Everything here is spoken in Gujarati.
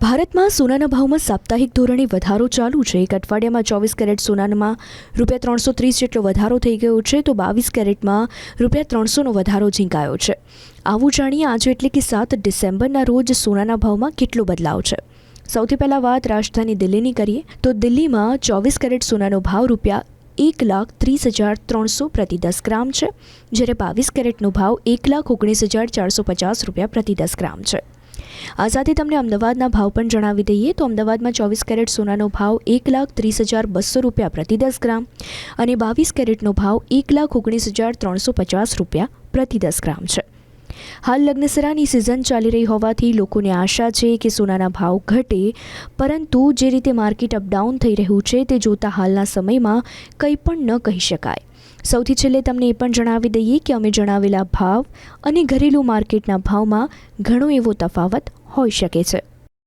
ભારતમાં સોનાના ભાવમાં સાપ્તાહિક ધોરણે વધારો ચાલુ છે। એક અઠવાડિયામાં 24 કેરેટ સોનામાં ₹330 જેટલો વધારો થઈ ગયો છે, તો 22 કેરેટમાં ₹300નો વધારો ઝીંકાયો છે। આવું જાણીએ આજે એટલે કે 7 ડિસેમ્બરના રોજ સોનાના ભાવમાં કેટલો બદલાવ છે। સૌથી પહેલાં વાત રાજધાની દિલ્હીની કરીએ તો દિલ્હીમાં 24 કેરેટ સોનાનો ભાવ ₹1,30,300 પ્રતિ 10 ગ્રામ છે, જ્યારે 22 કેરેટનો ભાવ ₹1,19,450 પ્રતિ 10 ગ્રામ છે। આ સાથે તમને અમદાવાદના ભાવ પણ જણાવી દઈએ તો અમદાવાદમાં 24 કેરેટ સોનાનો ભાવ ₹1,30,200 પ્રતિ 10 ગ્રામ અને 22 કેરેટનો ભાવ ₹1,19,350 પ્રતિ 10 ગ્રામ છે। હાલ લગ્નસરાની સિઝન ચાલી રહી હોવાથી લોકોને આશા છે કે સોનાના ભાવ ઘટે, પરંતુ જે રીતે માર્કેટ અપડાઉન થઈ રહ્યું છે તે જોતાં હાલના સમયમાં કંઈ પણ ન કહી શકાય। સૌથી છેલ્લે તમને એ પણ જણાવી દઈએ કે અમે જણાવેલા ભાવ અને ઘરેલું માર્કેટના ભાવમાં ઘણો એવો તફાવત હોઈ શકે છે।